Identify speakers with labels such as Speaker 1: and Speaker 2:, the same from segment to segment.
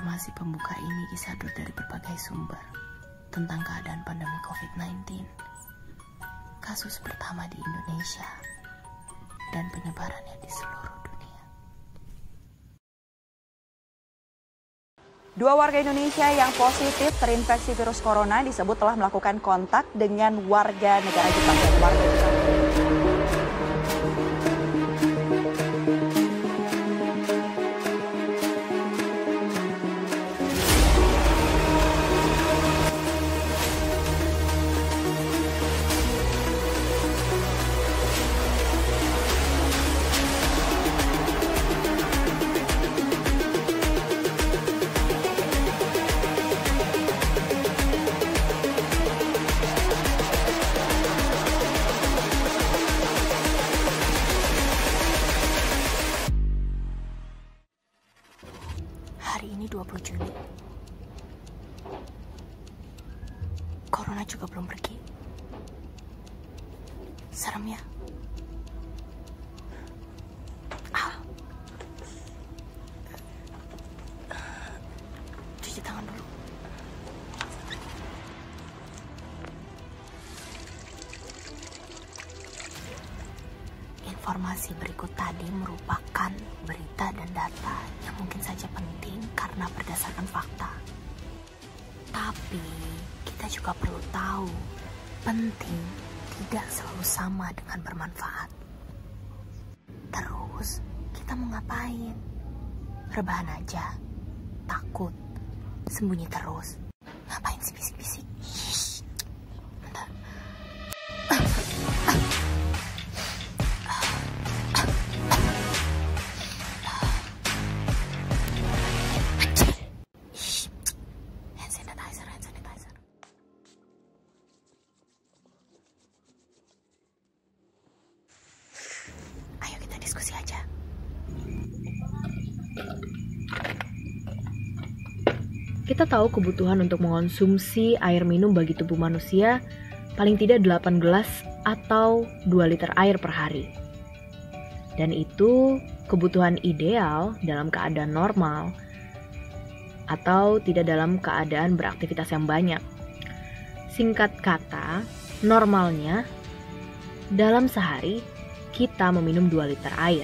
Speaker 1: Informasi pembuka ini disadur dari berbagai sumber tentang keadaan pandemi COVID-19, kasus pertama di Indonesia, dan penyebarannya di seluruh dunia.
Speaker 2: 2 warga Indonesia yang positif terinfeksi virus corona disebut telah melakukan kontak dengan warga negara Jepang dan warga Jepang.
Speaker 1: Hari ini 20 Juni. Corona juga belum pergi. Serem ya? Cuci tangan dulu. Informasi berikut tadi merupakan berita dan data yang mungkin saja penting karena berdasarkan fakta. Tapi kita juga perlu tahu, penting tidak selalu sama dengan bermanfaat. Terus kita mau ngapain? Rebahan aja? Takut? Sembunyi terus? Ngapain sih bisik-bisik? Bentar. Diskusi aja.
Speaker 3: Kita tahu kebutuhan untuk mengonsumsi air minum bagi tubuh manusia paling tidak 8 gelas atau 2 liter air per hari. Dan itu kebutuhan ideal dalam keadaan normal atau tidak dalam keadaan beraktivitas yang banyak. Singkat kata, normalnya dalam sehari kita meminum 2 liter air.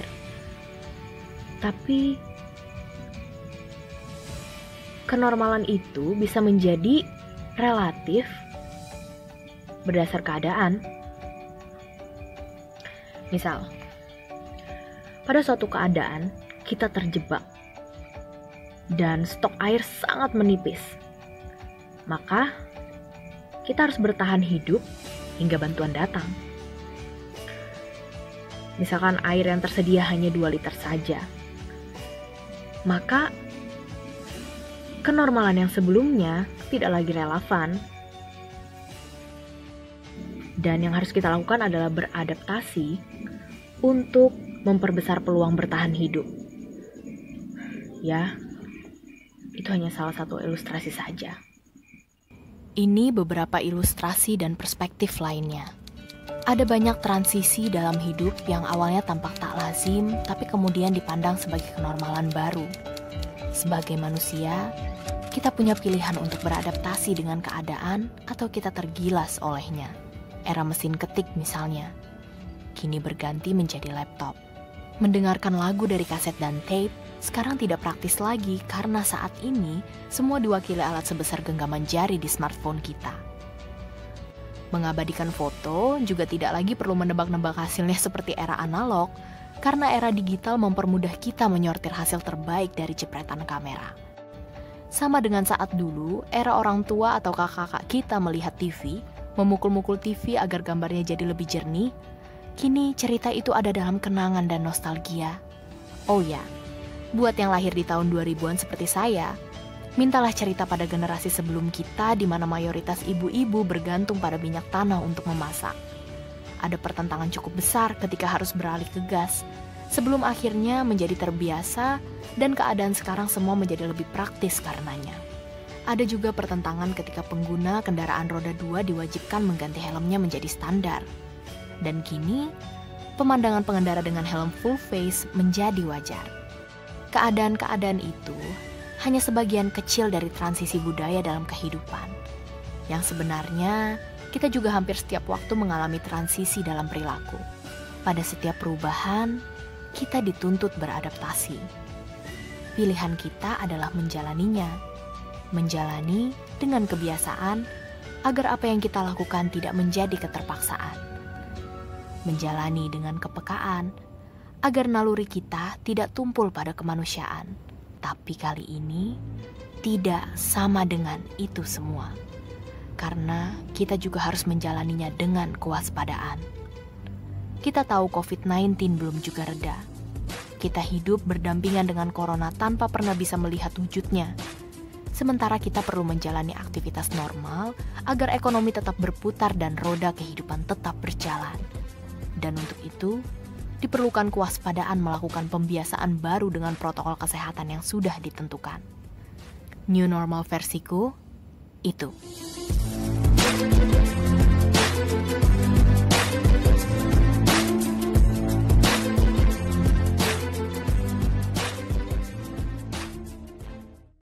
Speaker 3: Tapi kenormalan itu bisa menjadi relatif berdasar keadaan. Misal, pada suatu keadaan kita terjebak dan stok air sangat menipis. Maka kita harus bertahan hidup hingga bantuan datang. Misalkan air yang tersedia hanya 2 liter saja, maka kenormalan yang sebelumnya tidak lagi relevan. Dan yang harus kita lakukan adalah beradaptasi untuk memperbesar peluang bertahan hidup. Ya, itu hanya salah satu ilustrasi saja.
Speaker 1: Ini beberapa ilustrasi dan perspektif lainnya. Ada banyak transisi dalam hidup yang awalnya tampak tak lazim, tapi kemudian dipandang sebagai kenormalan baru. Sebagai manusia, kita punya pilihan untuk beradaptasi dengan keadaan atau kita tergilas olehnya. Era mesin ketik misalnya, kini berganti menjadi laptop. Mendengarkan lagu dari kaset dan tape, sekarang tidak praktis lagi karena saat ini semua diwakili alat sebesar genggaman jari di smartphone kita. Mengabadikan foto juga tidak lagi perlu menebak-nebak hasilnya seperti era analog, karena era digital mempermudah kita menyortir hasil terbaik dari jepretan kamera. Sama dengan saat dulu, era orang tua atau kakak-kakak kita melihat TV, memukul-mukul TV agar gambarnya jadi lebih jernih, kini cerita itu ada dalam kenangan dan nostalgia. Oh ya, buat yang lahir di tahun 2000-an seperti saya, mintalah cerita pada generasi sebelum kita di mana mayoritas ibu-ibu bergantung pada minyak tanah untuk memasak. Ada pertentangan cukup besar ketika harus beralih ke gas, sebelum akhirnya menjadi terbiasa dan keadaan sekarang semua menjadi lebih praktis karenanya. Ada juga pertentangan ketika pengguna kendaraan roda 2 diwajibkan mengganti helmnya menjadi standar. Dan kini, pemandangan pengendara dengan helm full face menjadi wajar. Keadaan-keadaan itu hanya sebagian kecil dari transisi budaya dalam kehidupan. Yang sebenarnya, kita juga hampir setiap waktu mengalami transisi dalam perilaku. Pada setiap perubahan, kita dituntut beradaptasi. Pilihan kita adalah menjalaninya. Menjalani dengan kebiasaan agar apa yang kita lakukan tidak menjadi keterpaksaan. Menjalani dengan kepekaan agar naluri kita tidak tumpul pada kemanusiaan. Tapi kali ini tidak sama dengan itu semua. Karena kita juga harus menjalaninya dengan kewaspadaan. Kita tahu COVID-19 belum juga reda. Kita hidup berdampingan dengan corona tanpa pernah bisa melihat wujudnya. Sementara kita perlu menjalani aktivitas normal agar ekonomi tetap berputar dan roda kehidupan tetap berjalan. Dan untuk itu, diperlukan kewaspadaan melakukan pembiasaan baru dengan protokol kesehatan yang sudah ditentukan. New normal versiku, itu.